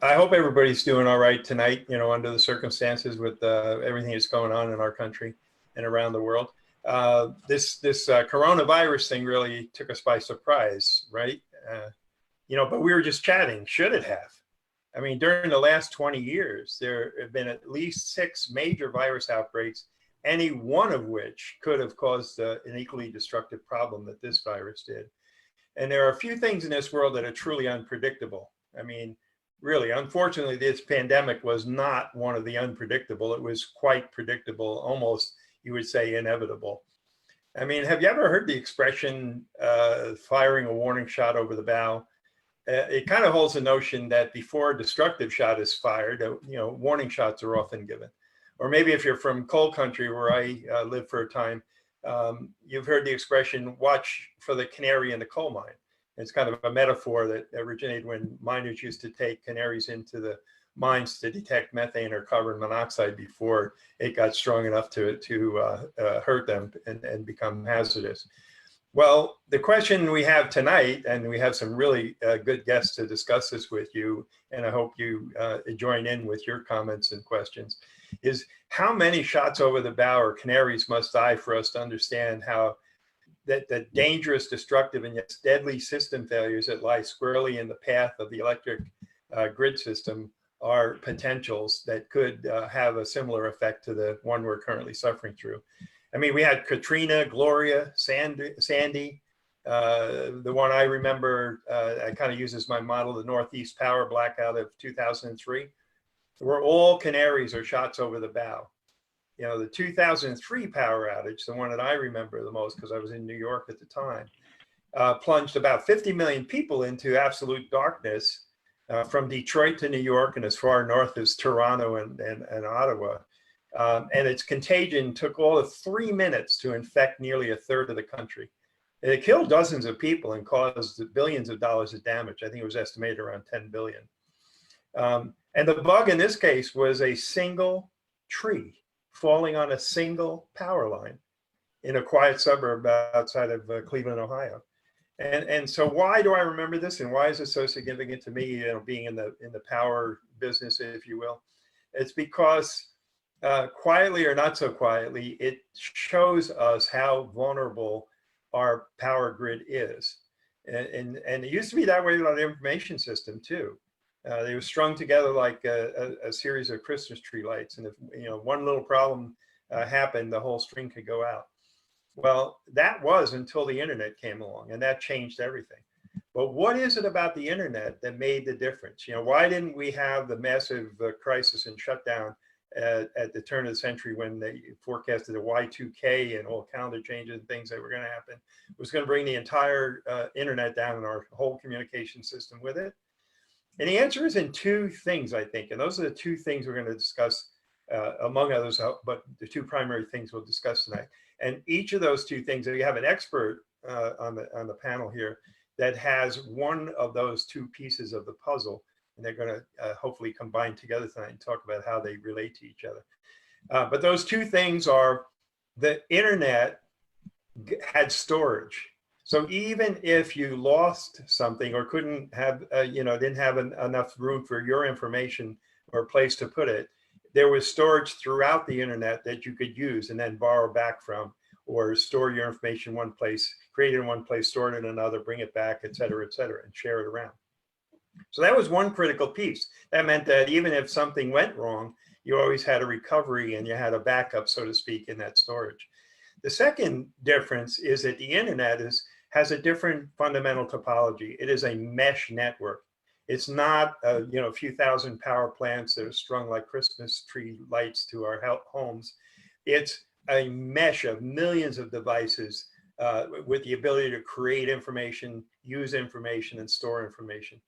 I hope everybody's doing all right tonight, under the circumstances with everything that's going on in our country and around the world. This coronavirus thing really took us by surprise, right? But we were just chatting. Should it have? I mean, during the last 20 years, there have been at least 6 major virus outbreaks, any one of which could have caused an equally destructive problem that this virus did. And there are a few things in this world that are truly unpredictable. I mean, really, unfortunately, this pandemic was not one of the unpredictable. It was quite predictable, almost, you would say, inevitable. I mean, have you ever heard the expression, firing a warning shot over the bow? It kind of holds the notion that before a destructive shot is fired, warning shots are often given. Or maybe if you're from coal country, where I lived for a time, you've heard the expression, watch for the canary in the coal mine. It's kind of a metaphor that originated when miners used to take canaries into the mines to detect methane or carbon monoxide before it got strong enough to hurt them and become hazardous. Well, the question we have tonight, and we have some really good guests to discuss this with you, and I hope you join in with your comments and questions, is how many shots over the bow or canaries must die for us to understand how that dangerous, destructive, and yet deadly system failures that lie squarely in the path of the electric grid system are potentials that could have a similar effect to the one we're currently suffering through. I mean, we had Katrina, Gloria, Sandy. The one I remember, I kind of use as my model, the Northeast Power blackout of 2003. Were all canaries or shots over the bow. The 2003 power outage, the one that I remember the most because I was in New York at the time, plunged about 50 million people into absolute darkness from Detroit to New York and as far north as Toronto and Ottawa. And its contagion took all of 3 minutes to infect nearly a third of the country. It killed dozens of people and caused billions of dollars of damage. I think it was estimated around 10 billion. And the bug in this case was a single tree falling on a single power line in a quiet suburb outside of Cleveland, Ohio. And so why do I remember this, and why is it so significant to me, being in the power business, if you will? It's because quietly or not so quietly, it shows us how vulnerable our power grid is. And it used to be that way with our information system too. They were strung together like a series of Christmas tree lights. And if one little problem happened, the whole string could go out. Well, that was until the internet came along, and that changed everything. But what is it about the internet that made the difference? Why didn't we have the massive crisis and shutdown at the turn of the century when they forecasted a Y2K and all calendar changes and things that were going to happen? It was going to bring the entire internet down and our whole communication system with it. And the answer is in 2 things, I think. And those are the 2 things we're going to discuss, among others, but the 2 primary things we'll discuss tonight. And each of those 2 things, we have an expert on the panel here that has one of those 2 pieces of the puzzle. And they're going to hopefully combine together tonight and talk about how they relate to each other. But those 2 things are the internet had storage. So even if you lost something or couldn't have, didn't have enough room for your information or a place to put it, there was storage throughout the internet that you could use and then borrow back from, or store your information in one place, create it in one place, store it in another, bring it back, et cetera, and share it around. So that was one critical piece. That meant that even if something went wrong, you always had a recovery and you had a backup, so to speak, in that storage. The second difference is that the internet has a different fundamental topology. It is a mesh network. It's not a few thousand power plants that are strung like Christmas tree lights to our homes. It's a mesh of millions of devices with the ability to create information, use information, and store information.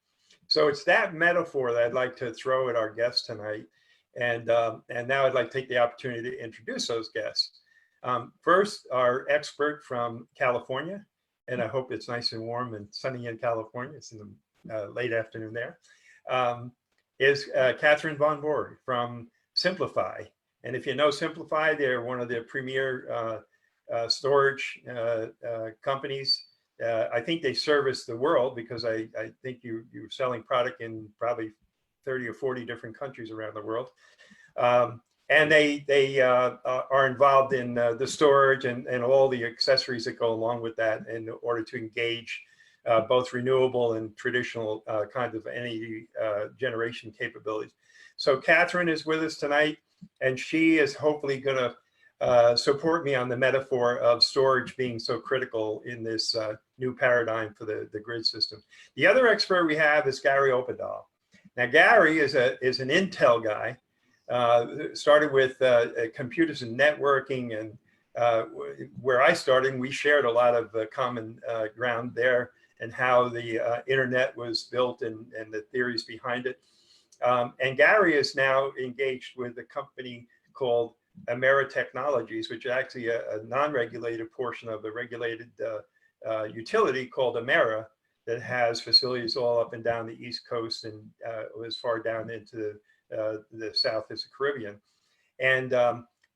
So it's that metaphor that I'd like to throw at our guests tonight. And now I'd like to take the opportunity to introduce those guests. First, our expert from California, and I hope it's nice and warm and sunny in California. It's in the late afternoon there. Is Catherine Von Burg from Simpliphi. And if you know Simpliphi, they're one of the premier storage companies. I think they service the world because I think you're selling product in probably 30 or 40 different countries around the world. And they are involved in the storage and all the accessories that go along with that in order to engage both renewable and traditional kinds of energy generation capabilities. So Catherine is with us tonight, and she is hopefully going to support me on the metaphor of storage being so critical in this new paradigm for the grid system. The other expert we have is Gary Oppedahl. Now, Gary is an Intel guy. Started with computers and networking, and where I started, we shared a lot of common ground there, and how the internet was built and the theories behind it. And Gary is now engaged with a company called Emera Technologies, which is actually a non-regulated portion of the regulated utility called Emera, that has facilities all up and down the East Coast and as far down into the South as the Caribbean. And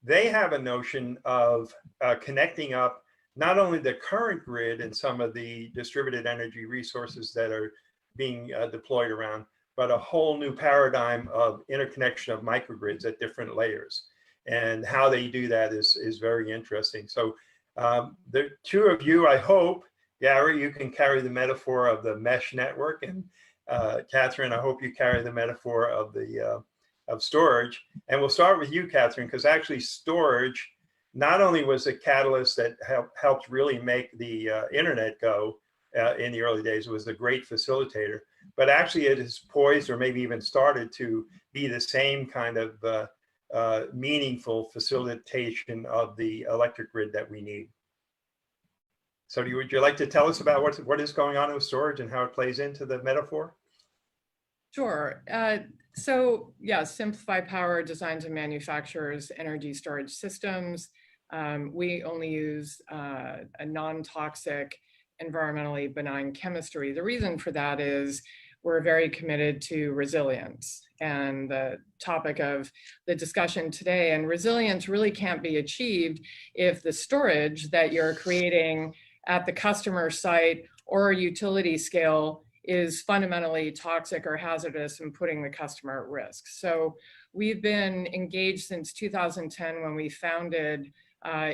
they have a notion of connecting up not only the current grid and some of the distributed energy resources that are being deployed around, but a whole new paradigm of interconnection of microgrids at different layers. And how they do that is very interesting. So the two of you, I hope, Gary, you can carry the metaphor of the mesh network, and Catherine, I hope you carry the metaphor of the of storage. And we'll start with you, Catherine, because actually storage not only was a catalyst that helped really make the internet go in the early days, it was a great facilitator, but actually it is poised, or maybe even started to be the same kind of meaningful facilitation of the electric grid that we need. So would you like to tell us about what is going on with storage and how it plays into the metaphor? Sure. So yeah, Simpliphi Power designs and manufactures energy storage systems. We only use a non-toxic, environmentally benign chemistry. The reason for that is we're very committed to resilience, and the topic of the discussion today. And resilience really can't be achieved if the storage that you're creating at the customer site or utility scale is fundamentally toxic or hazardous and putting the customer at risk. So we've been engaged since 2010 when we founded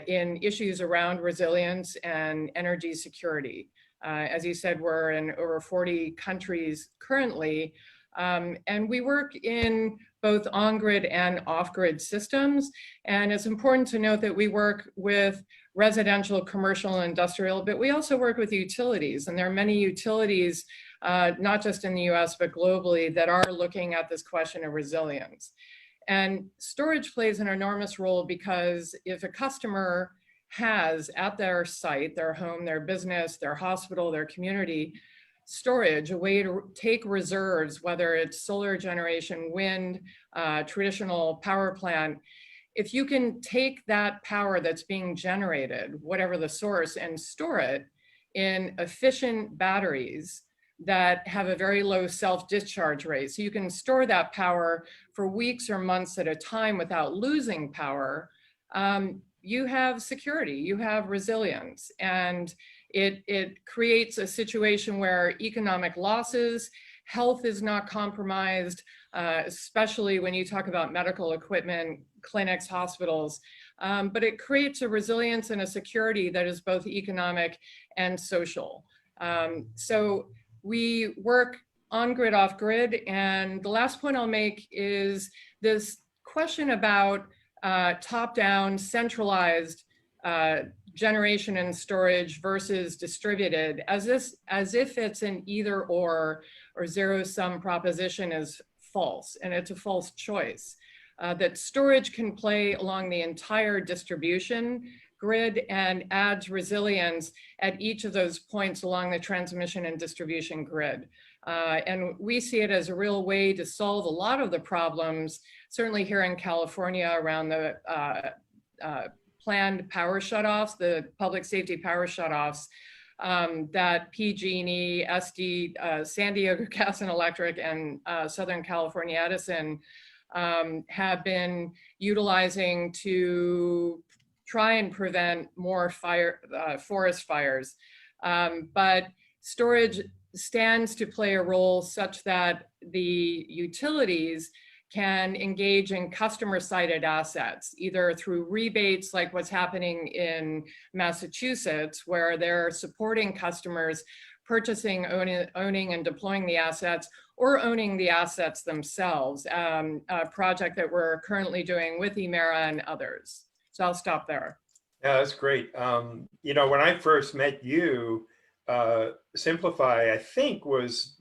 in issues around resilience and energy security. As you said, we're in over 40 countries currently, and we work in both on-grid and off-grid systems. And it's important to note that we work with residential, commercial, and industrial, but we also work with utilities. And there are many utilities, not just in the US, but globally, that are looking at this question of resilience. And storage plays an enormous role, because if a customer has at their site, their home, their business, their hospital, their community, storage, a way to take reserves, whether it's solar generation, wind, traditional power plant, if you can take that power that's being generated, whatever the source, and store it in efficient batteries that have a very low self-discharge rate. So you can store that power for weeks or months at a time without losing power. You have security, you have resilience, and it creates a situation where economic losses, health is not compromised, especially when you talk about medical equipment, clinics, hospitals, but it creates a resilience and a security that is both economic and social. So we work on grid, off grid, and the last point I'll make is this question about top-down, centralized generation and storage versus distributed, as if it's an either or zero-sum proposition, is false, and it's a false choice. That storage can play along the entire distribution grid and adds resilience at each of those points along the transmission and distribution grid. And we see it as a real way to solve a lot of the problems, certainly here in California, around the planned power shutoffs, the public safety power shutoffs that PG&E, SD, San Diego Gas and Electric, and Southern California Edison have been utilizing to try and prevent more forest fires. But storage stands to play a role such that the utilities can engage in customer-sited assets, either through rebates like what's happening in Massachusetts, where they're supporting customers purchasing, owning and deploying the assets, or owning the assets themselves, a project that we're currently doing with Emera and others. So I'll stop there. Yeah, that's great. You know, when I first met you, Simpliphi, I think, was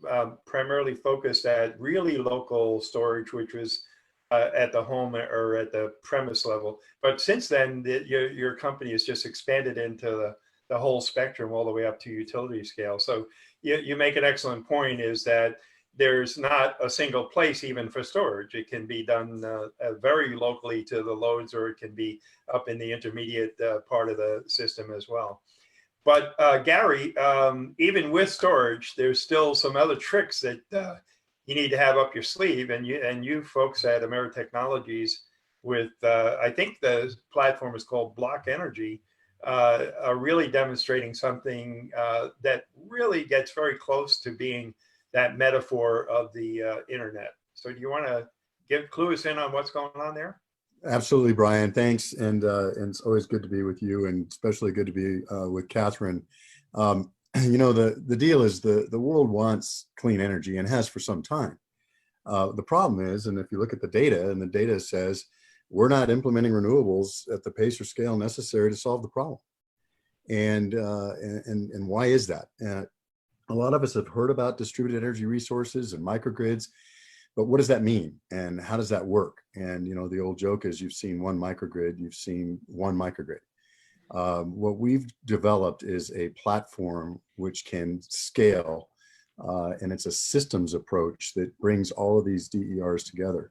primarily focused at really local storage, which was at the home or at the premise level. But since then, your company has just expanded into the whole spectrum all the way up to utility scale. So you make an excellent point, is that there's not a single place even for storage. It can be done very locally to the loads, or it can be up in the intermediate part of the system as well. But Gary, even with storage, there's still some other tricks that you need to have up your sleeve. And you folks at Emera Technologies with, I think the platform is called Block Energy, are really demonstrating something that really gets very close to being that metaphor of the internet. So do you want to clue us in on what's going on there? Absolutely, Brian. Thanks. And it's always good to be with you, and especially good to be with Catherine. You know, the deal is the world wants clean energy and has for some time. The problem is, and if you look at the data, and the data says we're not implementing renewables at the pace or scale necessary to solve the problem. And why is that? A lot of us have heard about distributed energy resources and microgrids, but what does that mean? And how does that work? And, you know, the old joke is, you've seen one microgrid, you've seen one microgrid. What we've developed is a platform which can scale, and it's a systems approach that brings all of these DERs together.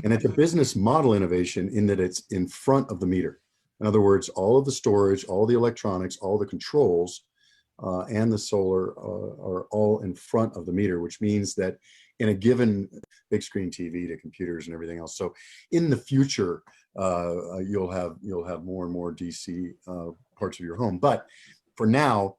And it's a business model innovation in that it's in front of the meter. In other words, all of the storage, all the electronics, all the controls, and the solar are all in front of the meter, which means that in a given big screen TV to computers and everything else. So in the future, you'll have more and more DC parts of your home. But for now,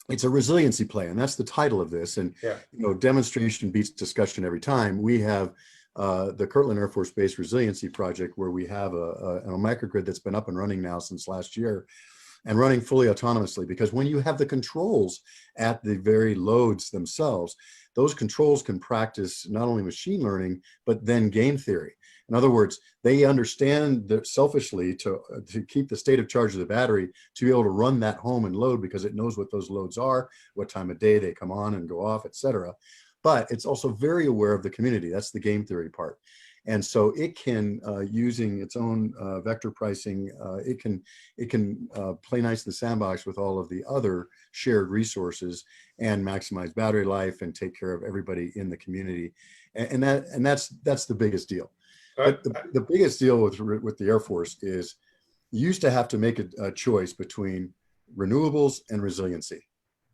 it's a resiliency play, and that's the title of this. And yeah, you know, demonstration beats discussion every time. We have the Kirtland Air Force Base Resiliency Project, where we have a microgrid that's been up and running now since last year, and running fully autonomously. Because when you have the controls at the very loads themselves, those controls can practice not only machine learning, but then game theory. In other words, they understand that selfishly to keep the state of charge of the battery, to be able to run that home and load, because it knows what those loads are, what time of day they come on and go off, etc. But it's also very aware of the community. That's the game theory part. And so it can, using its own vector pricing, it can play nice in the sandbox with all of the other shared resources and maximize battery life and take care of everybody in the community. And that's the biggest deal. But the biggest deal with the Air Force is, you used to have to make a choice between renewables and resiliency,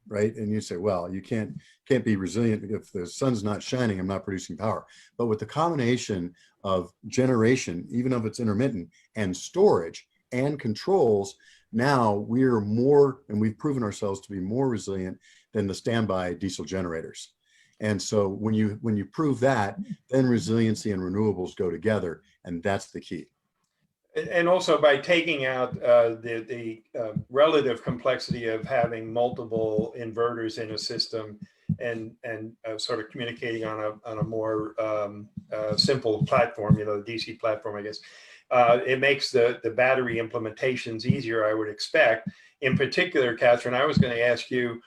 right? And you say, well, you can't be resilient if the sun's not shining, I'm not producing power. But with the combination of generation, even if it's intermittent, and storage and controls, now we're more, and we've proven ourselves to be more resilient than the standby diesel generators. And so when you prove that, then resiliency and renewables go together, and that's the key. And also, by taking out the relative complexity of having multiple inverters in a system, and sort of communicating on a more simple platform, you know, the DC platform, I guess, it makes the battery implementations easier, I would expect. In particular, Catherine, I was going to ask you,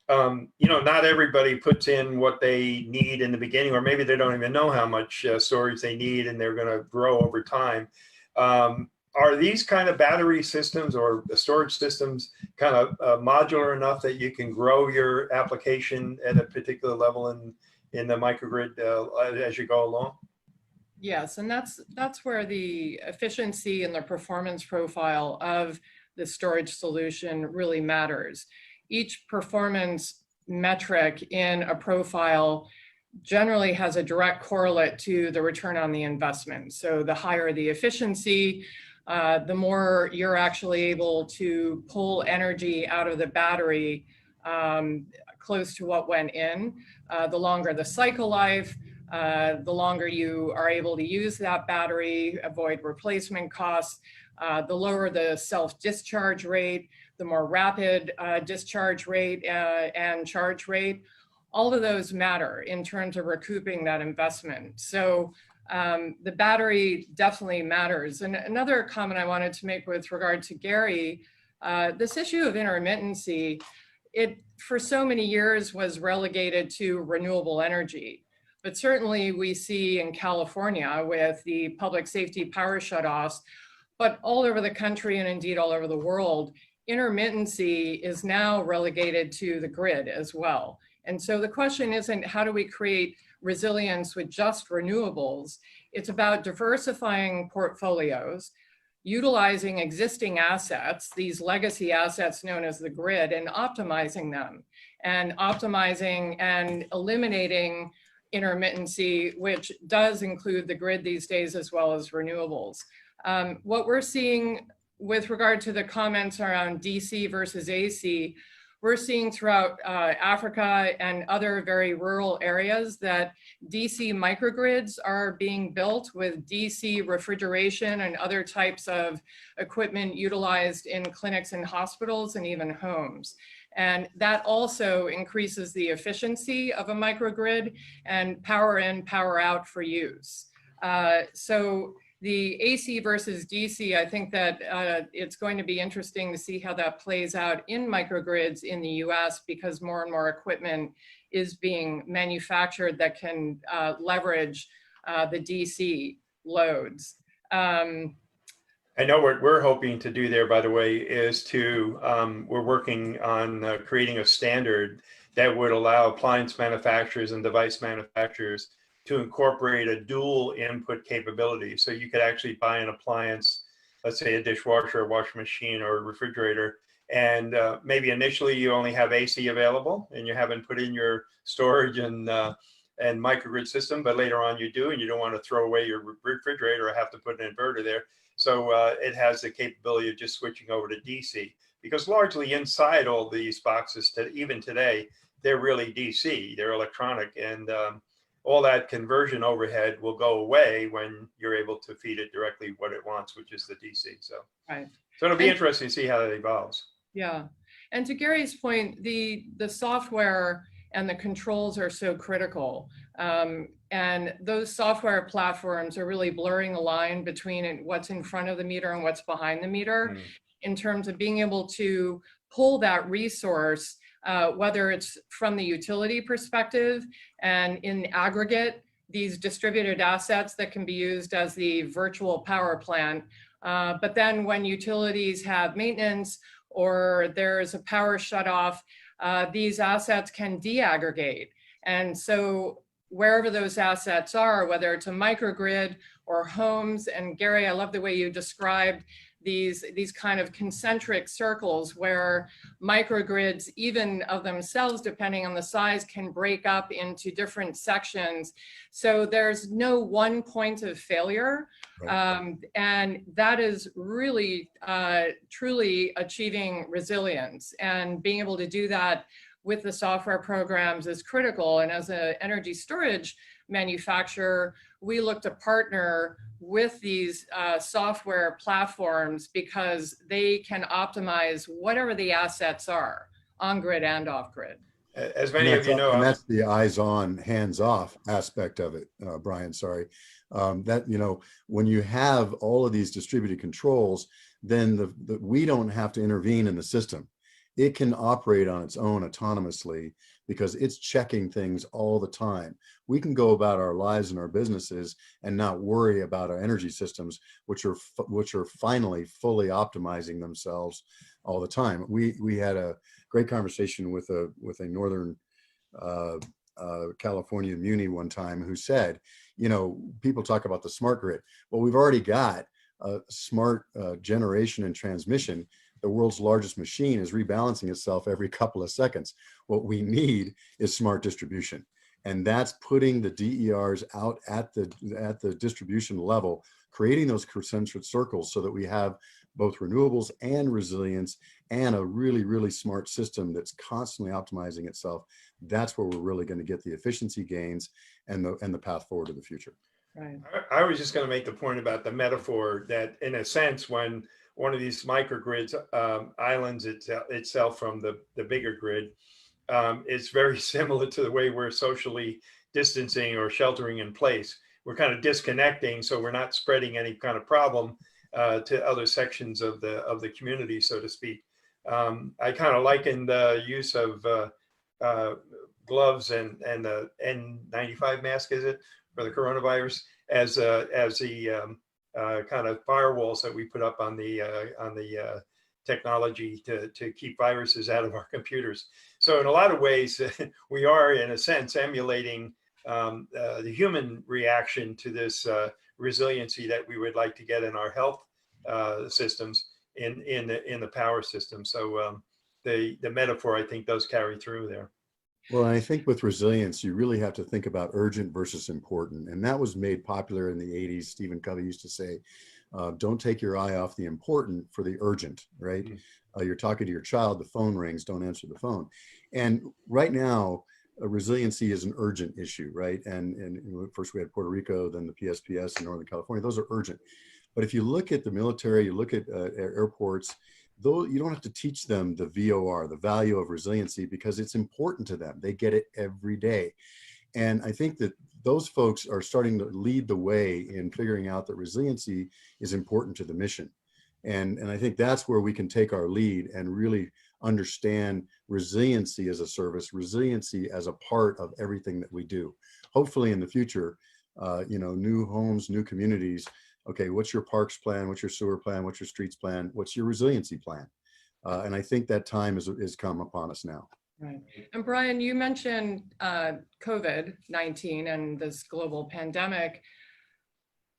you know, not everybody puts in what they need in the beginning, or maybe they don't even know how much storage they need, and they're going to grow over time. Are these kind of battery systems or storage systems kind of modular enough that you can grow your application at a particular level in the microgrid as you go along? Yes, and that's where the efficiency and the performance profile of the storage solution really matters. Each performance metric in a profile generally has a direct correlate to the return on the investment. So the higher the efficiency, the more you're actually able to pull energy out of the battery close to what went in. The longer the cycle life, the longer you are able to use that battery, avoid replacement costs, the lower the self-discharge rate, the more rapid discharge rate and charge rate. All of those matter in terms of recouping that investment. So the battery definitely matters. And another comment I wanted to make with regard to Gary, this issue of intermittency, it for so many years was relegated to renewable energy. But certainly we see in California with the public safety power shutoffs, but all over the country and indeed all over the world, intermittency is now relegated to the grid as well. And so the question isn't how do we create resilience with just renewables? It's about diversifying portfolios, utilizing existing assets, these legacy assets known as the grid, and optimizing them, and optimizing and eliminating intermittency, which does include the grid these days as well as renewables. What we're seeing with regard to the comments around DC versus AC, we're seeing throughout Africa and other very rural areas that DC microgrids are being built with DC refrigeration and other types of equipment utilized in clinics and hospitals and even homes. And that also increases the efficiency of a microgrid and power in, power out for use. So the AC versus DC, I think that it's going to be interesting to see how that plays out in microgrids in the US, because more and more equipment is being manufactured that can leverage the DC loads. I know what we're hoping to do there, by the way, is to, we're working on creating a standard that would allow appliance manufacturers and device manufacturers to incorporate a dual input capability. So you could actually buy an appliance, let's say a dishwasher, a washing machine, or a refrigerator, and maybe initially you only have AC available and you haven't put in your storage and microgrid system, but later on you do, and you don't want to throw away your refrigerator or have to put an inverter there. So it has the capability of just switching over to DC, because largely inside all these boxes, even today, they're really DC, they're electronic, and all that conversion overhead will go away when you're able to feed it directly what it wants, which is the DC. So, right. So it'll be interesting to see how that evolves. Yeah, and to Gary's point, the software and the controls are so critical. And those software platforms are really blurring the line between what's in front of the meter and what's behind the meter in terms of being able to pull that resource, whether it's from the utility perspective and in aggregate, these distributed assets that can be used as the virtual power plant. But then when utilities have maintenance or there's a power shutoff, these assets can deaggregate. And so wherever those assets are, whether it's a microgrid or homes, and Gary, I love the way you described these kind of concentric circles where microgrids, even of themselves, depending on the size, can break up into different sections. So there's no one point of failure. Right. And that is really, truly achieving resilience, and being able to do that with the software programs is critical. And as an energy storage manufacturer, we look to partner with these software platforms because they can optimize whatever the assets are, on grid and off grid. As many of you know, and that's the eyes on, hands off aspect of it, Brian, sorry. That, you know, when you have all of these distributed controls, then we don't have to intervene in the system. It can operate on its own autonomously because it's checking things all the time. We can go about our lives and our businesses and not worry about our energy systems, which are finally fully optimizing themselves all the time. We had a great conversation with a Northern California Muni one time who said, you know, people talk about the smart grid. Well, we've already got a smart generation and transmission. The world's largest machine is rebalancing itself every couple of seconds. What we need is smart distribution. And that's putting the DERs out at the distribution level, creating those concentric circles so that we have both renewables and resilience and a really, really smart system that's constantly optimizing itself, that's where we're really going to get the efficiency gains and the path forward to the future. Right. I was just going to make the point about the metaphor that, in a sense, when one of these microgrids islands itself from the bigger grid, it's very similar to the way we're socially distancing or sheltering in place. We're kind of disconnecting, so we're not spreading any kind of problem to other sections of the community, so to speak. I kind of liken the use of gloves and the N95 mask, is it, for the coronavirus, as the kind of firewalls that we put up on the technology to keep viruses out of our computers. So in a lot of ways, we are, in a sense, emulating the human reaction to this resiliency that we would like to get in our health systems in the power system. So the metaphor, I think, does carry through there. Well, I think with resilience, you really have to think about urgent versus important. And that was made popular in the 80s. Stephen Covey used to say, don't take your eye off the important for the urgent, right? Mm-hmm. You're talking to your child, the phone rings, don't answer the phone. And right now, resiliency is an urgent issue, right? And first we had Puerto Rico, then the PSPS in Northern California. Those are urgent. But if you look at the military, you look at airports, though, you don't have to teach them the VOR, the value of resiliency, because it's important to them. They get it every day. And I think that those folks are starting to lead the way in figuring out that resiliency is important to the mission. And I think that's where we can take our lead and really understand resiliency as a service, resiliency as a part of everything that we do. Hopefully in the future, new homes, new communities. Okay, what's your parks plan? What's your sewer plan? What's your streets plan? What's your resiliency plan? And I think that time is come upon us now. Right. And Brian, you mentioned COVID-19 and this global pandemic.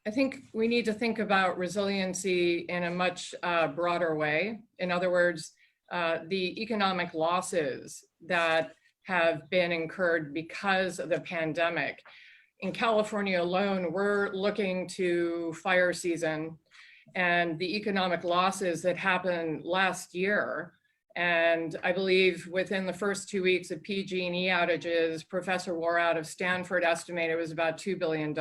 I think we need to think about resiliency in a much broader way. In other words, the economic losses that have been incurred because of the pandemic. In California alone, we're looking to fire season and the economic losses that happened last year. And I believe within the first 2 weeks of PG&E outages, Professor War out of Stanford estimated it was about $2 billion.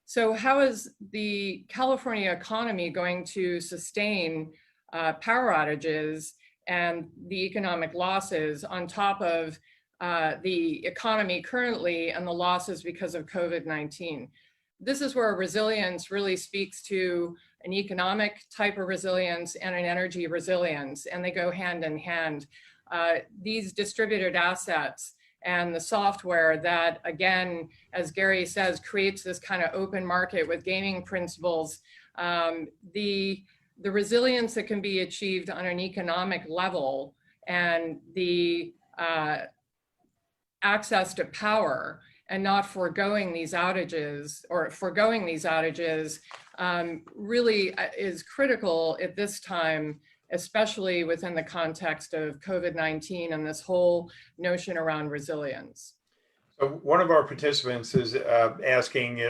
So how is the California economy going to sustain power outages and the economic losses on top of the economy currently and the losses because of COVID-19? This is where resilience really speaks to an economic type of resilience and an energy resilience, and they go hand in hand. These distributed assets and the software that, again, as Gary says, creates this kind of open market with gaming principles, the resilience that can be achieved on an economic level and the access to power and not foregoing these outages really is critical at this time, especially within the context of COVID-19 and this whole notion around resilience. So one of our participants is asking,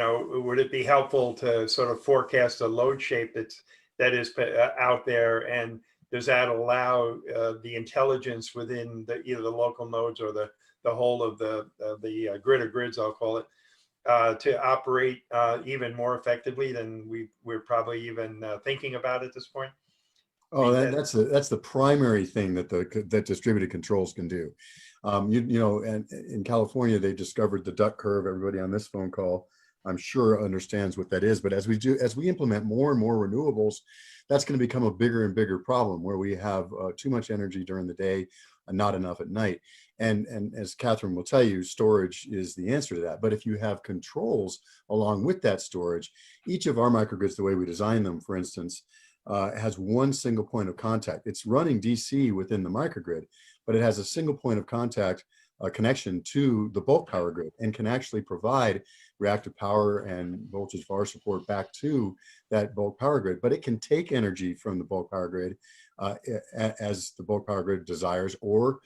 would it be helpful to sort of forecast a load shape that is out there, and does that allow the intelligence within either the local nodes or the whole of the grid of grids, I'll call it, to operate even more effectively than we're probably even thinking about at this point? Oh, that's the primary thing that distributed controls can do. And in California, they discovered the duck curve. Everybody on this phone call, I'm sure, understands what that is. But as we implement more and more renewables, that's going to become a bigger and bigger problem, where we have too much energy during the day and not enough at night. And as Catherine will tell you, storage is the answer to that. But if you have controls along with that storage, each of our microgrids, the way we design them, for instance, has one single point of contact. It's running DC within the microgrid, but it has a single point of contact connection to the bulk power grid and can actually provide reactive power and voltage VAR support back to that bulk power grid. But it can take energy from the bulk power grid as the bulk power grid desires, or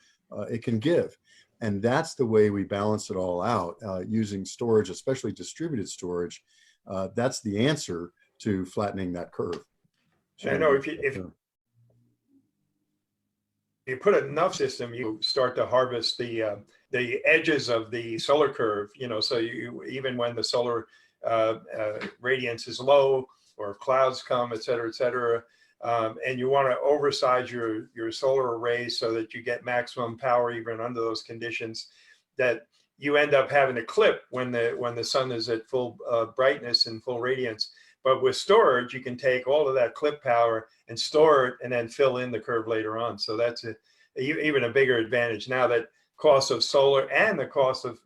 it can give. And that's the way we balance it all out using storage, especially distributed storage. That's the answer to flattening that curve. So I know if you put enough system, you start to harvest the edges of the solar curve. You know, so you even when the solar radiance is low or clouds come, et cetera, and you want to oversize your solar arrays so that you get maximum power even under those conditions, that you end up having a clip when the sun is at full brightness and full radiance. But with storage, you can take all of that clip power and store it and then fill in the curve later on. So that's even a bigger advantage now that costs of solar and the cost of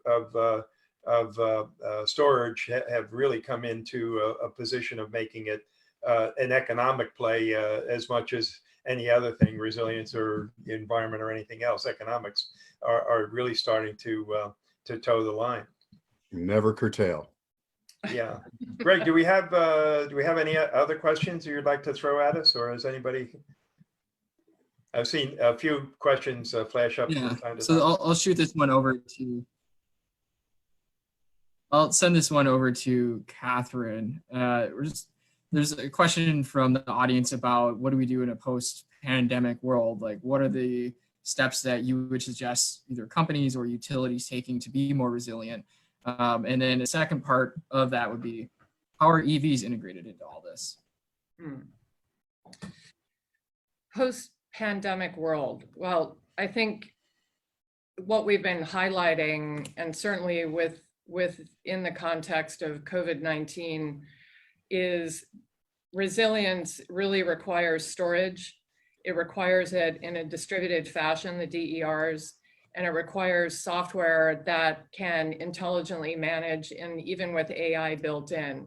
storage have really come into a position of making it an economic play as much as any other thing, resilience or environment or anything else. Economics are really starting to toe the line. Never curtail. Yeah. Greg, do we have any other questions you'd like to throw at us, or has anybody? I've seen a few questions flash up Yeah. from time to So time. I'll shoot this one over to. I'll send this one over to Catherine. There's a question from the audience about what do we do in a post-pandemic world? Like, what are the steps that you would suggest either companies or utilities taking to be more resilient? And then the second part of that would be, how are EVs integrated into all this? Post-pandemic world. Well, I think what we've been highlighting, and certainly within the context of COVID-19, is resilience really requires storage. It requires it in a distributed fashion, the DERs, and it requires software that can intelligently manage, and even with AI built in.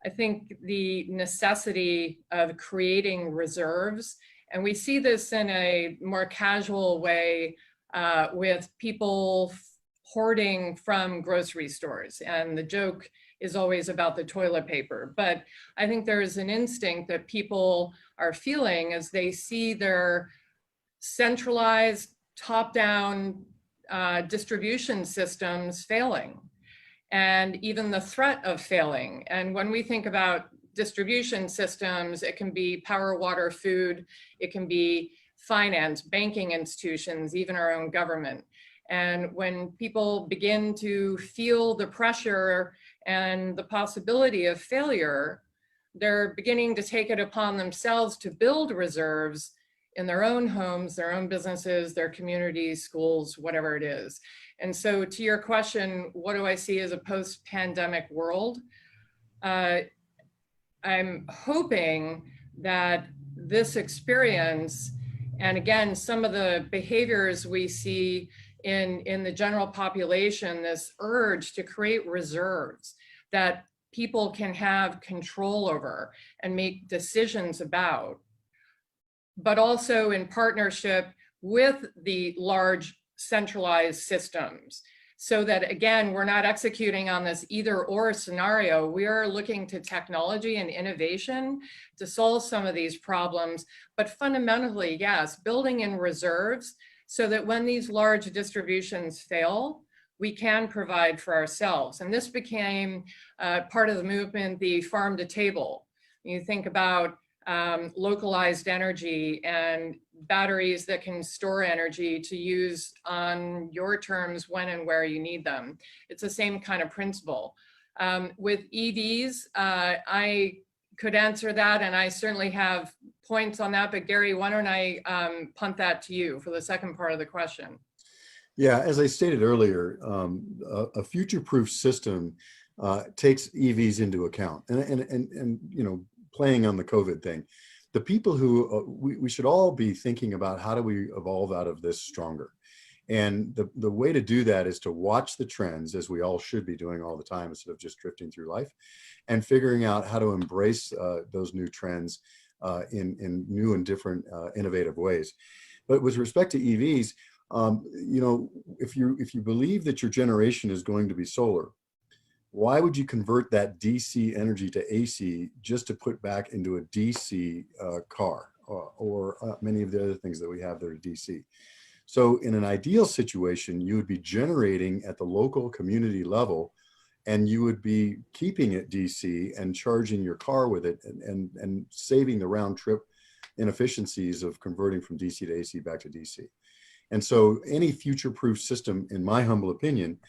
I think the necessity of creating reserves, and we see this in a more casual way with people hoarding from grocery stores. And the joke is always about the toilet paper. But I think there is an instinct that people are feeling as they see their centralized top-down distribution systems failing, and even the threat of failing. And when we think about distribution systems, it can be power, water, food, it can be finance, banking institutions, even our own government. And when people begin to feel the pressure and the possibility of failure, they're beginning to take it upon themselves to build reserves in their own homes, their own businesses, their communities, schools, whatever it is. And so to your question, what do I see as a post-pandemic world? I'm hoping that this experience, and again, some of the behaviors we see in the general population, this urge to create reserves that people can have control over and make decisions about, but also in partnership with the large centralized systems, so that again, we're not executing on this either or scenario. We are looking to technology and innovation to solve some of these problems, but fundamentally, yes, building in reserves so that when these large distributions fail, we can provide for ourselves. And this became part of the movement, the farm to table. You think about localized energy and batteries that can store energy to use on your terms when and where you need them. It's the same kind of principle. With EVs, I could answer that, and I certainly have points on that, but Gary, why don't I punt that to you for the second part of the question? Yeah, as I stated earlier, a future-proof system takes EVs into account, and you know, playing on the COVID thing, the people who we should all be thinking about, how do we evolve out of this stronger? And the way to do that is to watch the trends, as we all should be doing all the time, instead of just drifting through life, and figuring out how to embrace those new trends in new and different innovative ways. But with respect to EVs, you know, if you believe that your generation is going to be solar, why would you convert that DC energy to AC just to put back into a DC car or many of the other things that we have that are DC? So in an ideal situation, you would be generating at the local community level and you would be keeping it DC and charging your car with it and saving the round trip inefficiencies of converting from DC to AC back to DC. And so any future-proof system, in my humble opinion,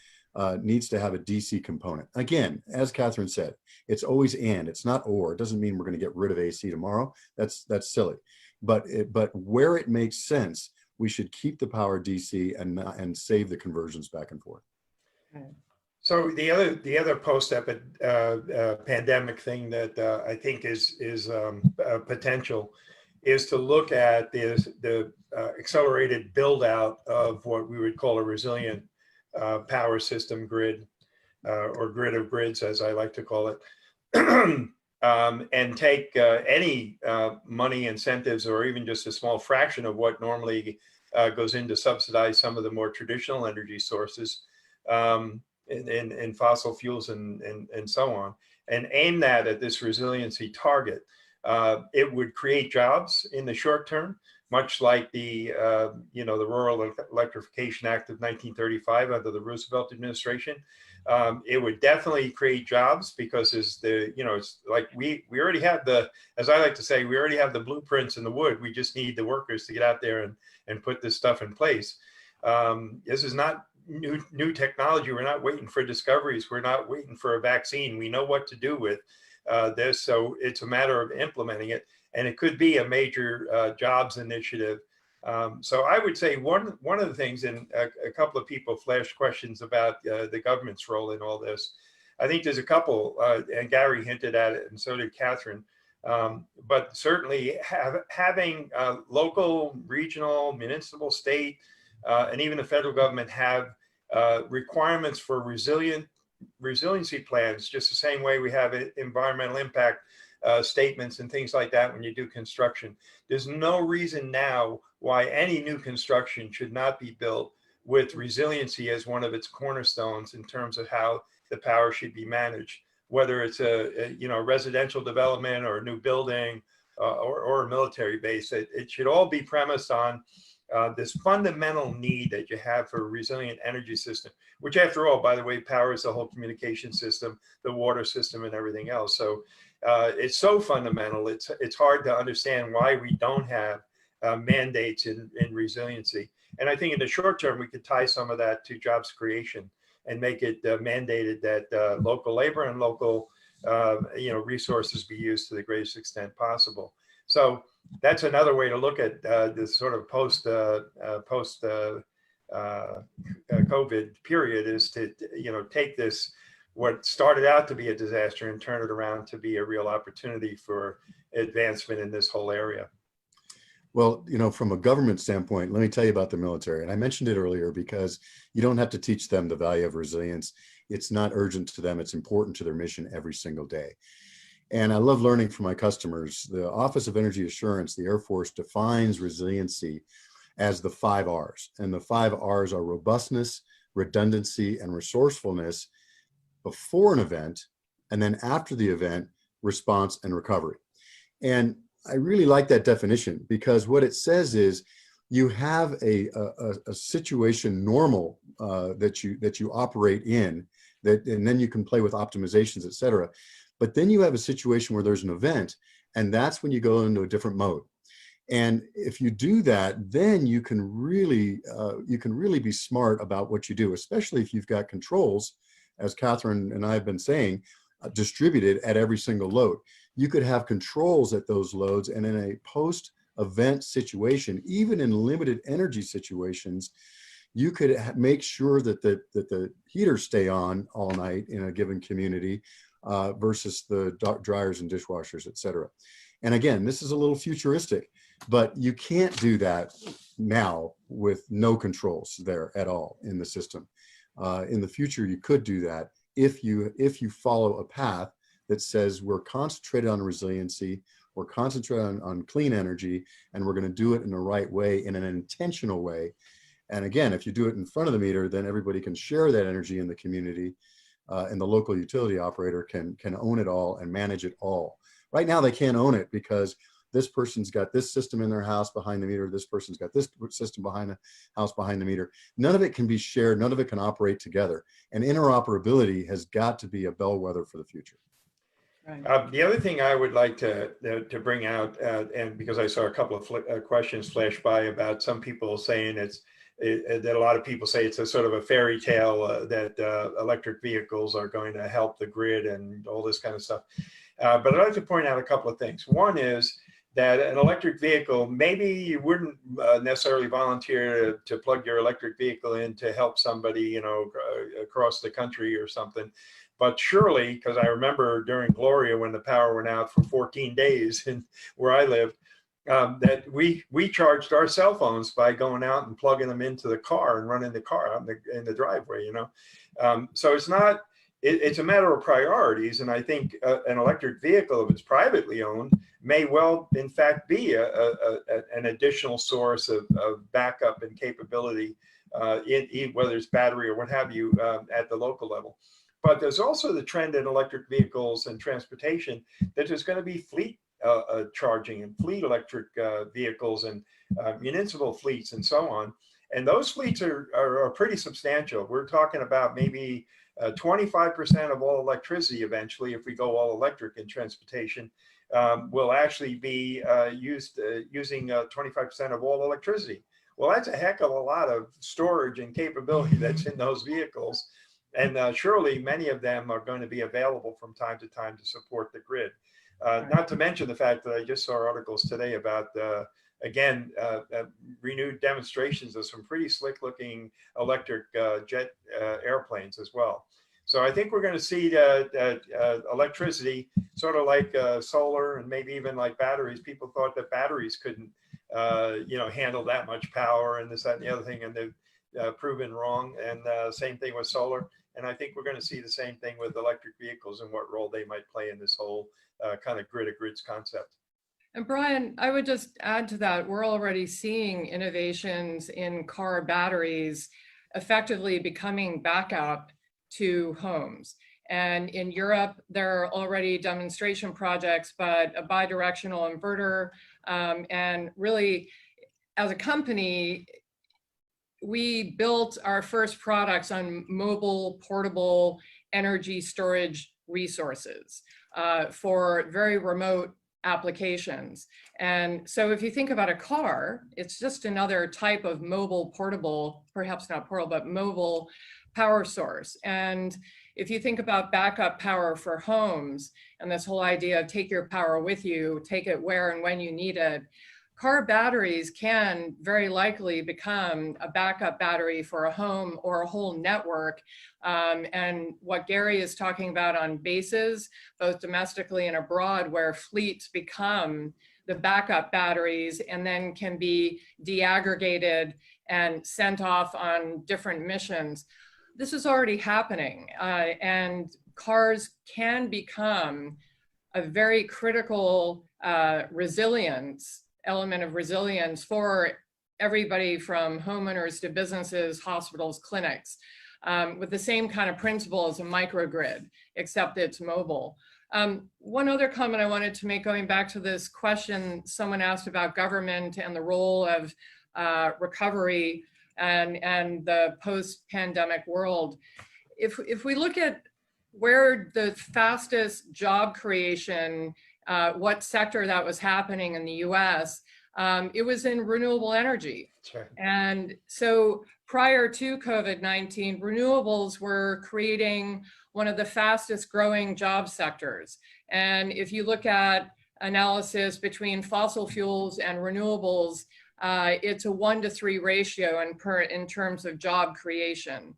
needs to have a DC component. Again, as Catherine said, it's always and, it's not or. It doesn't mean we're going to get rid of AC tomorrow. That's silly. But where it makes sense, we should keep the power DC and save the conversions back and forth. So the other post-pandemic thing that I think is potential is to look at the accelerated build out of what we would call a resilient power system grid, or grid of grids, as I like to call it, and take any money incentives or even just a small fraction of what normally goes in to subsidize some of the more traditional energy sources in fossil fuels and so on, and aim that at this resiliency target. It would create jobs in the short term, much like the the Rural Electrification Act of 1935 under the Roosevelt administration. It would definitely create jobs because it's like we already have as I like to say, we already have the blueprints in the wood. We just need the workers to get out there and put this stuff in place. This is not new technology. We're not waiting for discoveries. We're not waiting for a vaccine. We know what to do with this, so it's a matter of implementing it, and it could be a major jobs initiative. So I would say one of the things, and a couple of people flashed questions about the government's role in all this. I think there's a couple, and Gary hinted at it, and so did Catherine. But certainly having local, regional, municipal, state, and even the federal government have requirements for resiliency plans, just the same way we have environmental impact statements and things like that when you do construction. There's no reason now why any new construction should not be built with resiliency as one of its cornerstones in terms of how the power should be managed, whether it's a residential development or a new building or a military base. It should all be premised on this fundamental need that you have for a resilient energy system, which after all, by the way, powers the whole communication system, the water system, and everything else. So it's so fundamental, it's hard to understand why we don't have mandates in resiliency. And I think in the short term, we could tie some of that to jobs creation and make it mandated that local labor and local resources be used to the greatest extent possible. So that's another way to look at this sort of post COVID period, is to take this, what started out to be a disaster, and turn it around to be a real opportunity for advancement in this whole area. Well, from a government standpoint, let me tell you about the military. And I mentioned it earlier because you don't have to teach them the value of resilience. It's not urgent to them. It's important to their mission every single day. And I love learning from my customers. The Office of Energy Assurance, the Air Force, defines resiliency as the 5 R's. And the 5 R's are robustness, redundancy, and resourcefulness before an event, and then after the event, response and recovery. And I really like that definition, because what it says is you have a situation normal that you operate in, and then you can play with optimizations, et cetera. But then you have a situation where there's an event, and that's when you go into a different mode. And if you do that, then you can really be smart about what you do, especially if you've got controls, as Catherine and I have been saying, distributed at every single load. You could have controls at those loads, and in a post-event situation, even in limited energy situations, you could make sure that the heaters stay on all night in a given community versus the dryers and dishwashers, et cetera. And again, this is a little futuristic, but you can't do that now with no controls there at all in the system. In the future, you could do that if you follow a path that says we're concentrated on resiliency, we're concentrated on clean energy, and we're going to do it in the right way, in an intentional way. And again, if you do it in front of the meter, then everybody can share that energy in the community, and the local utility operator can own it all and manage it all. Right now, they can't own it because this person's got this system in their house behind the meter, this person's got this system behind the house behind the meter. None of it can be shared, none of it can operate together. And interoperability has got to be a bellwether for the future. Right. The other thing I would like to bring out, and because I saw a couple of questions flash by about some people saying that a lot of people say it's a sort of a fairy tale that electric vehicles are going to help the grid and all this kind of stuff. But I'd like to point out a couple of things. One is that an electric vehicle, maybe you wouldn't necessarily volunteer to plug your electric vehicle in to help somebody, you know, across the country or something. But surely, because I remember during Gloria when the power went out for 14 days in where I lived, that we charged our cell phones by going out and plugging them into the car and running the car out in the driveway, you know. So it's not, it's a matter of priorities. And I think an electric vehicle, if it's privately owned, may well, in fact, be an additional source of backup and capability, whether it's battery or what have you, at the local level. But there's also the trend in electric vehicles and transportation that there's going to be fleet charging and fleet electric vehicles and municipal fleets and so on. And those fleets are pretty substantial. We're talking about maybe 25% of all electricity eventually, if we go all electric in transportation, will actually be using 25% of all electricity. Well, that's a heck of a lot of storage and capability that's in those vehicles. And surely many of them are going to be available from time to time to support the grid. Not to mention the fact that I just saw articles today about, again, renewed demonstrations of some pretty slick looking electric jet airplanes as well. So I think we're going to see electricity sort of like solar and maybe even like batteries. People thought that batteries couldn't, you know, handle that much power and this, that, and the other thing, and they've proven wrong. And same thing with solar. And I think we're going to see the same thing with electric vehicles and what role they might play in this whole kind of grid of grids concept. And Brian, I would just add to that, we're already seeing innovations in car batteries effectively becoming backup to homes. And in Europe, there are already demonstration projects, but a bidirectional inverter. And really, as a company, we built our first products on mobile, portable energy storage resources for very remote applications. And so if you think about a car, it's just another type of mobile, portable, perhaps not portable, but mobile power source. And if you think about backup power for homes and this whole idea of take your power with you, take it where and when you need it, car batteries can very likely become a backup battery for a home or a whole network. And what Gary is talking about on bases, both domestically and abroad, where fleets become the backup batteries and then can be deaggregated and sent off on different missions. This is already happening, and cars can become a very critical element of resilience for everybody from homeowners to businesses, hospitals, clinics, with the same kind of principle as a microgrid, except it's mobile. One other comment I wanted to make, going back to this question someone asked about government and the role of recovery and the post-pandemic world. If we look at where the fastest job creation, what sector that was happening in the US, it was in renewable energy. That's right. And so prior to COVID-19, renewables were creating one of the fastest growing job sectors. And if you look at analysis between fossil fuels and renewables, it's a 1-to-3 ratio in terms of job creation.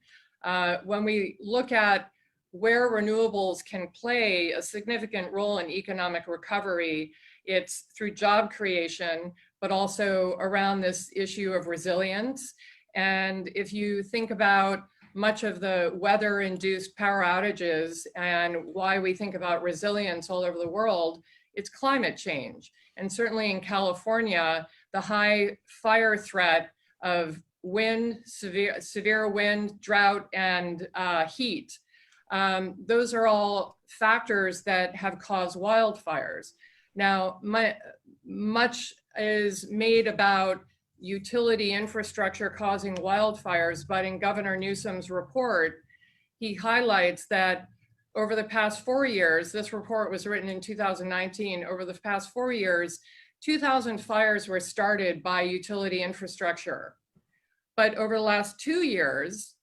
When we look at where renewables can play a significant role in economic recovery, it's through job creation, but also around this issue of resilience. And if you think about much of the weather-induced power outages and why we think about resilience all over the world, it's climate change. And certainly in California, the high fire threat of wind, severe wind, drought, and heat. Those are all factors that have caused wildfires. Now, much is made about utility infrastructure causing wildfires, but in Governor Newsom's report, he highlights that over the past 4 years, this report was written in 2019, over the past 4 years, 2,000 fires were started by utility infrastructure. But over the last 2 years,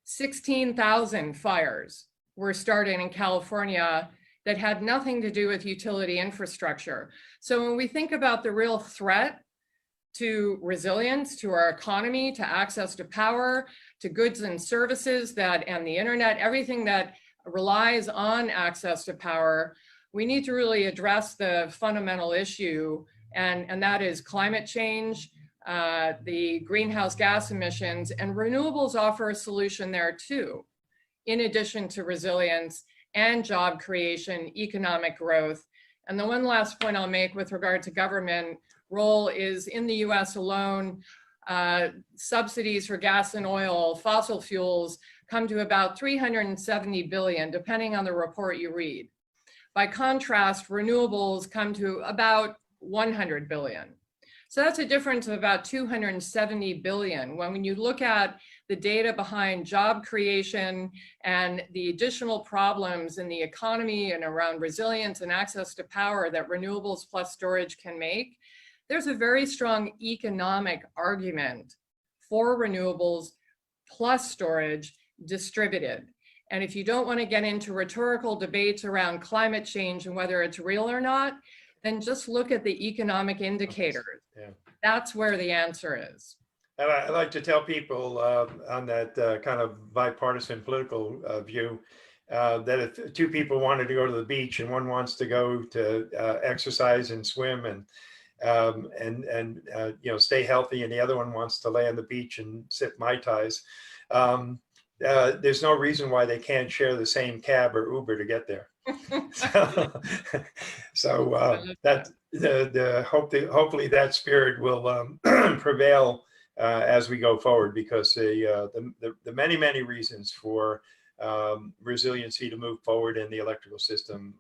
16,000 fires were started in California that had nothing to do with utility infrastructure. So when we think about the real threat to resilience, to our economy, to access to power, to goods and services and the internet, everything that relies on access to power, we need to really address the fundamental issue, and that is climate change, the greenhouse gas emissions, and renewables offer a solution there too, in addition to resilience and job creation, economic growth. And the one last point I'll make with regard to government role is in the US alone, subsidies for gas and oil, fossil fuels come to about 370 billion, depending on the report you read. By contrast, renewables come to about 100 billion. So that's a difference of about 270 billion. When you look at the data behind job creation and the additional problems in the economy and around resilience and access to power that renewables plus storage can make, there's a very strong economic argument for renewables plus storage distributed. And if you don't want to get into rhetorical debates around climate change and whether it's real or not, then just look at the economic indicators. Yeah. That's where the answer is. And I like to tell people on that kind of bipartisan political view that if two people wanted to go to the beach and one wants to go to exercise and swim and stay healthy, and the other one wants to lay on the beach and sip Mai Tais, there's no reason why they can't share the same cab or Uber to get there. Hopefully that spirit will prevail as we go forward, because the many reasons for resiliency to move forward in the electrical system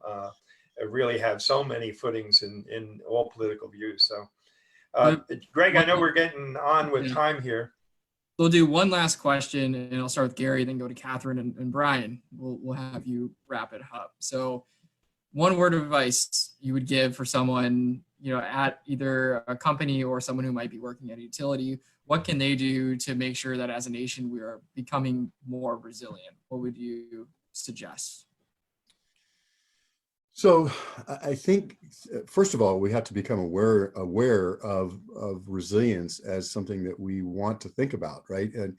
really have so many footings in all political views. So Greg, I know we're getting on with time here. We'll do one last question, and I'll start with Gary, then go to Catherine and Brian. We'll have you wrap it up. So one word of advice you would give for someone, at either a company or someone who might be working at a utility, what can they do to make sure that as a nation we are becoming more resilient? What would you suggest? So I think, first of all, we have to become aware of resilience as something that we want to think about, right? And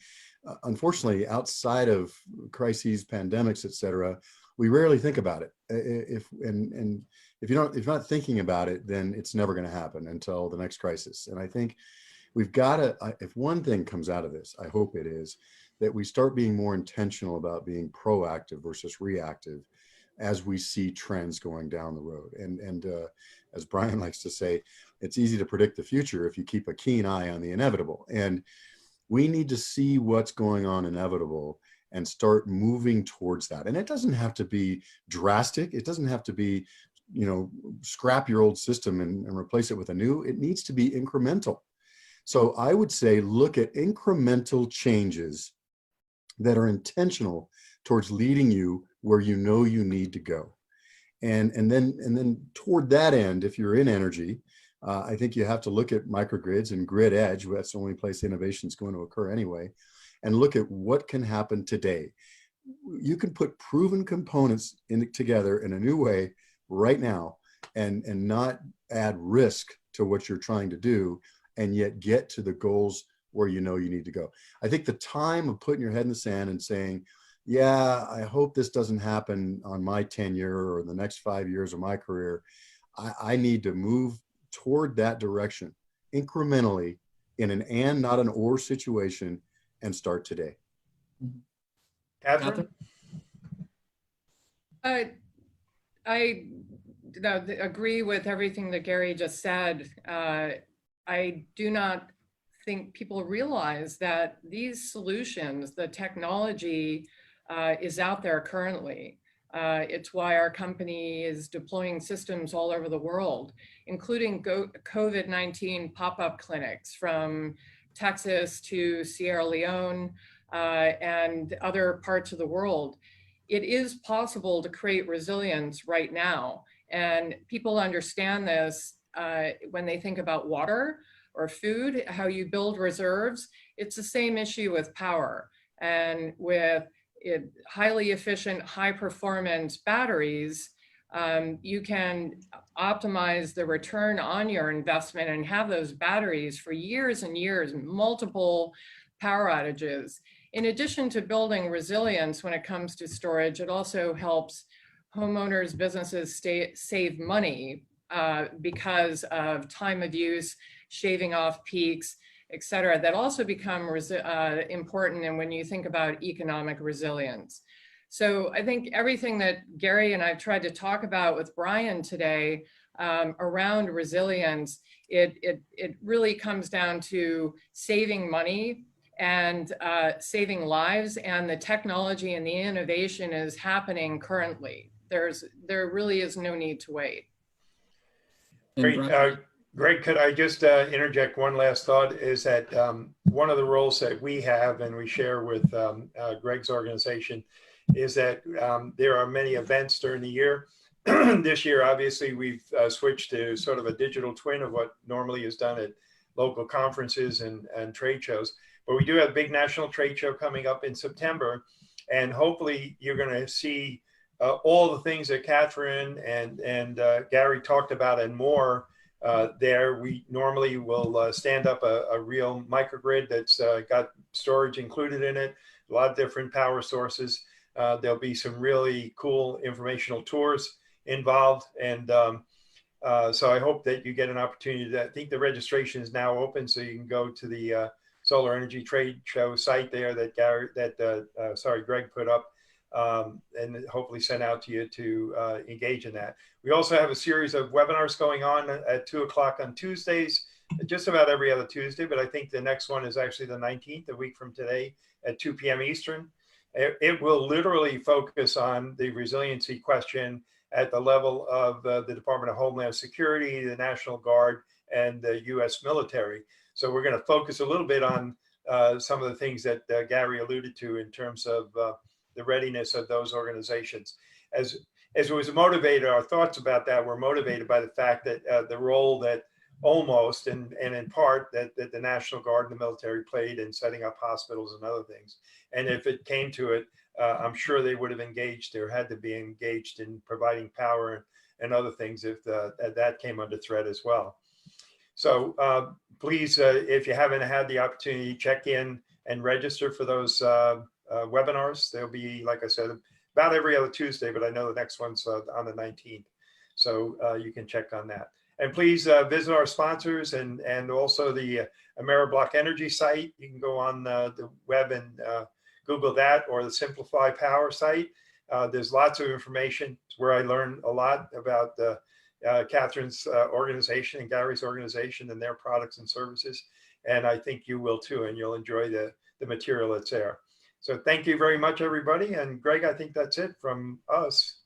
unfortunately, outside of crises, pandemics, et cetera, we rarely think about it. If you're not thinking about it, then it's never going to happen until the next crisis. And I think we've got to, if one thing comes out of this, I hope it is that we start being more intentional about being proactive versus reactive as we see trends going down the road. And as Brian likes to say, it's easy to predict the future if you keep a keen eye on the inevitable. And we need to see what's going on inevitable and start moving towards that. And it doesn't have to be drastic. It doesn't have to be, scrap your old system and replace it with a new. It needs to be incremental. So I would say, look at incremental changes that are intentional towards leading you where you know you need to go. And then toward that end, if you're in energy, I think you have to look at microgrids and grid edge. That's the only place innovation is going to occur anyway. And look at what can happen today. You can put proven components together in a new way right now and not add risk to what you're trying to do, and yet get to the goals where you know you need to go. I think the time of putting your head in the sand and saying, yeah, I hope this doesn't happen on my tenure or the next 5 years of my career. I need to move toward that direction incrementally in an and not an or situation, and start today. Catherine? I agree with everything that Gary just said. I do not think people realize that these solutions, the technology is out there currently. It's why our company is deploying systems all over the world, including COVID-19 pop-up clinics from Texas to Sierra Leone and other parts of the world. It is possible to create resilience right now. And people understand this when they think about water or food, how you build reserves. It's the same issue with power. And with highly efficient, high performance batteries, you can optimize the return on your investment and have those batteries for years and years, multiple power outages. In addition to building resilience when it comes to storage, it also helps homeowners, businesses save money because of time of use, shaving off peaks, et cetera, that also become important. And when you think about economic resilience. So I think everything that Gary and I've tried to talk about with Brian today around resilience, it really comes down to saving money and saving lives, and the technology and the innovation is happening currently. There really is no need to wait. Great. Greg, could I just interject one last thought, is that one of the roles that we have and we share with Greg's organization is that there are many events during the year. This year, obviously, we've switched to sort of a digital twin of what normally is done at local conferences and trade shows. But we do have a big national trade show coming up in September. And hopefully you're going to see all the things that Catherine and Gary talked about and more there. We normally will stand up a real microgrid that's got storage included in it, a lot of different power sources. There'll be some really cool informational tours involved. And so I hope that you get an opportunity. I think the registration is now open, so you can go to the Solar Energy Trade Show site there that Greg put up, and hopefully sent out to you to engage in that. We also have a series of webinars going on at 2 o'clock on Tuesdays, just about every other Tuesday, but I think the next one is actually the 19th, a week from today at 2 p.m. Eastern. It will literally focus on the resiliency question at the level of the Department of Homeland Security, the National Guard, and the U.S. military. So we're going to focus a little bit on some of the things that Gary alluded to in terms of the readiness of those organizations. As it was motivated, our thoughts about that were motivated by the fact that the role that almost and in part that the National Guard and the military played in setting up hospitals and other things. And if it came to it, I'm sure they would have engaged or had to be engaged in providing power and other things if that came under threat as well. So please, if you haven't had the opportunity, check in and register for those webinars. They'll be, like I said, about every other Tuesday, but I know the next one's on the 19th. So you can check on that. And please visit our sponsors and also the Emera Block Energy site. You can go on the web and Google that, or the Simpliphi Power site. There's lots of information. It's where I learned a lot about Catherine's organization and Gary's organization and their products and services. And I think you will too, and you'll enjoy the material that's there. So thank you very much, everybody. And Greg, I think that's it from us.